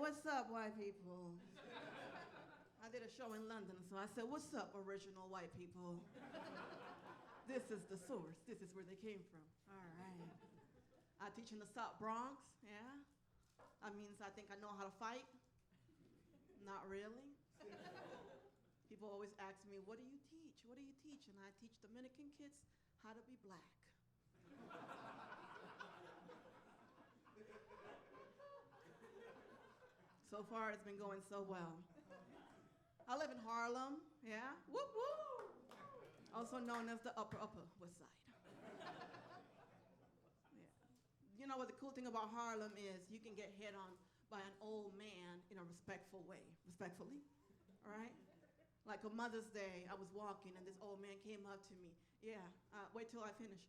what's up, white people? I did a show in London, so I said, what's up, original white people? This is the source. This is where they came from. All right. I teach in the South Bronx, yeah? That means I think I know how to fight. Not really. People always ask me, what do you teach? What do you teach? And I teach Dominican kids how to be black. So far, it's been going so well. I live in Harlem, yeah? Whoop, whoop! Also known as the Upper West Side. Yeah. You know what the cool thing about Harlem is? You can get hit on by an old man in a respectful way, respectfully, all right? Like a Mother's Day, I was walking and this old man came up to me. Yeah, wait till I finish.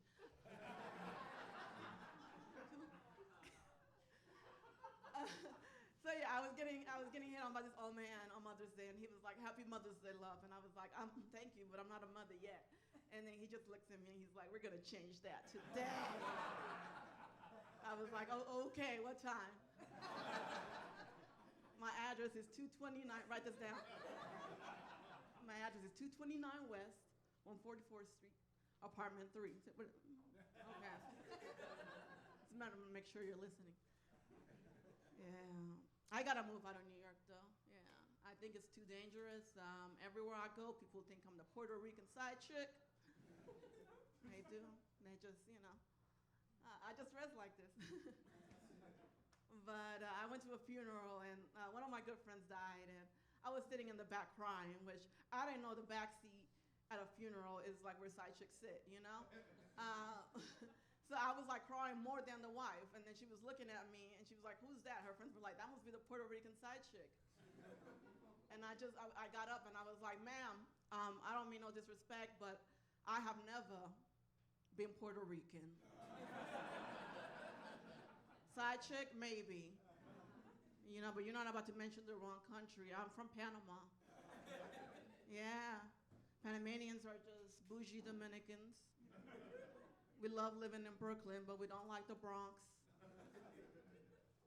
So yeah, I was getting hit on by this old man on Mother's Day, and he was like, "Happy Mother's Day, love." And I was like, "Thank you, but I'm not a mother yet." And then he just looks at me and he's like, "We're gonna change that today." I was like, "Oh, okay. What time?" My address is 229. Write this down. My address is 229 West, 144th Street, apartment 3. Okay. It's a matter of make sure you're listening. Yeah. I gotta move out of New York though. Yeah. I think it's too dangerous. Everywhere I go, people think I'm the Puerto Rican side chick. They do. They just, I just dress like this. But I went to a funeral and one of my good friends died and I was sitting in the back crying, which I didn't know the back seat at a funeral is like where side chicks sit, So I was like crying more than the wife, and then she was looking at me, and she was like, "Who's that?" Her friends were like, "That must be the Puerto Rican side chick." And I got up and I was like, "Ma'am, I don't mean no disrespect, but I have never been Puerto Rican." Side chick, maybe. But you're not about to mention the wrong country. I'm from Panama. Yeah. Panamanians are just bougie Dominicans. We love living in Brooklyn, but we don't like the Bronx.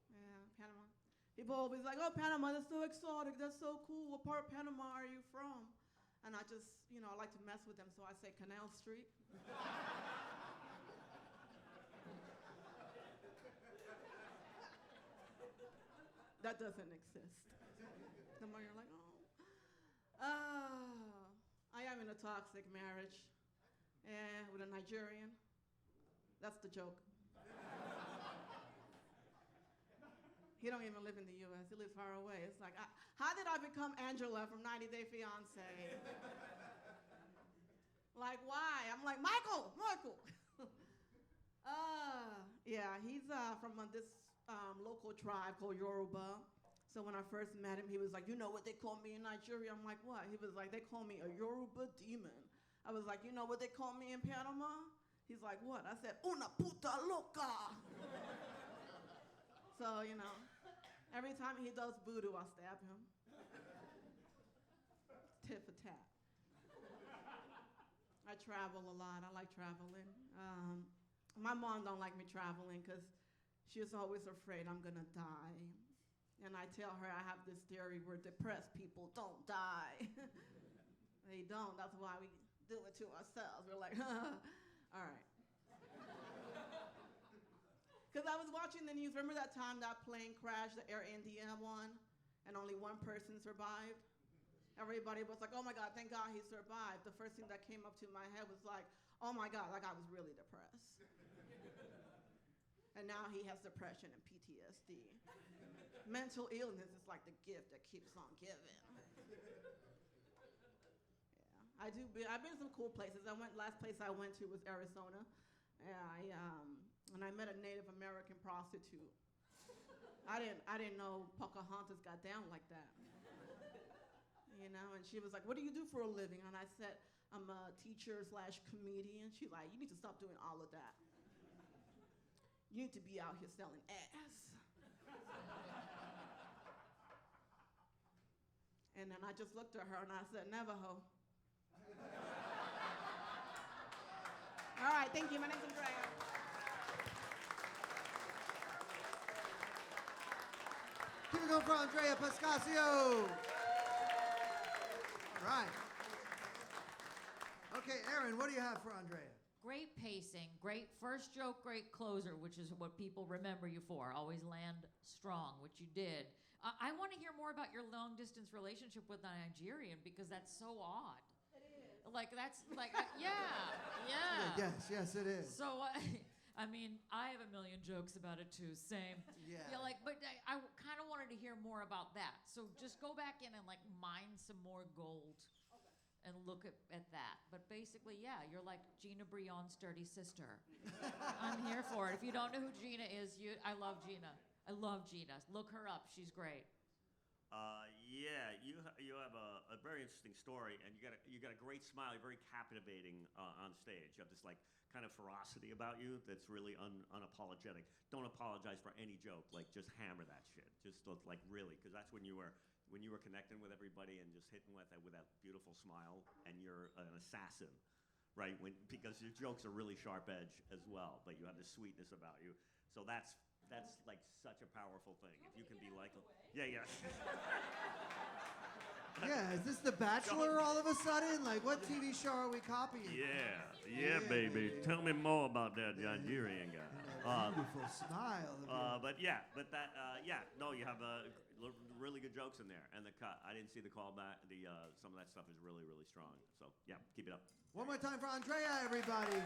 Yeah, Panama. People always like, "Oh, Panama, that's so exotic, that's so cool. What part of Panama are you from?" And I just, I like to mess with them, so I say Canal Street. That doesn't exist. The more you're like, oh. I am in a toxic marriage. Yeah, with a Nigerian. That's the joke. He don't even live in the U.S. He lives far away. It's like, how did I become Angela from 90 Day Fiancé? Like, why? I'm like, Michael. Yeah, he's from this local tribe called Yoruba. So when I first met him, he was like, "You know what they call me in Nigeria?" I'm like, "What?" He was like, "They call me a Yoruba demon." I was like, "You know what they call me in Panama?" He's like, "What?" I said, "Una puta loca." So, every time he does voodoo, I stab him. Tit for tat. I travel a lot. I like traveling. My mom don't like me traveling because she's always afraid I'm gonna die. And I tell her I have this theory where depressed people don't die. They don't. That's why we do it to ourselves. We're like, all right. Because I was watching the news. Remember that time that plane crashed, the Air India one, and only one person survived? Everybody was like, "Oh my God, thank God he survived." The first thing that came up to my head was like, "Oh my God, that guy was really depressed." And now he has depression and PTSD. Mental illness is like the gift that keeps on giving. Yeah, I've been to some cool places. Last place I went to was Arizona. Yeah, and I met a Native American prostitute. I didn't know Pocahontas got down like that. And she was like, "What do you do for a living?" And I said, "I'm a teacher/comedian." She's like, "You need to stop doing all of that. You need to be out here selling ass." And then I just looked at her and I said, "Navajo." All right, thank you. My name's Andrea. it go for Andrea Pascasio. All right. Okay, Aaron, what do you have for Andrea? Great pacing, great first joke, great closer, which is what people remember you for. Always land strong, which you did. I want to hear more about your long distance relationship with a Nigerian because that's so odd. It is. Like that's like yeah. Yes, it is. So I mean, I have a million jokes about it too. Same. Yeah. But I kind of wanted to hear more about that. So just go back in and like mine some more gold. And look at that. But basically, yeah, you're like Gina Brion's dirty sister. I'm here for it. If you don't know who Gina is, I love Gina. I love Gina. Look her up. She's great. Yeah, you have a very interesting story, and you got a great smile. You're very captivating on stage. You have this like kind of ferocity about you that's really unapologetic. Don't apologize for any joke. Like just hammer that shit. Just like really, because that's when you were connecting with everybody and just hitting with that beautiful smile, and you're an assassin, right? Because your jokes are really sharp edge as well, but you have this sweetness about you. So that's like such a powerful thing. If you can be like, yeah. Yeah, is this The Bachelor all of a sudden? Like, what TV show are we copying? Yeah, baby. Tell me more about that Nigerian guy. Beautiful smile. No, you have really good jokes in there, and the cut. I didn't see the callback. Some of that stuff is really, really strong. So yeah, keep it up. One more time for Andrea, everybody.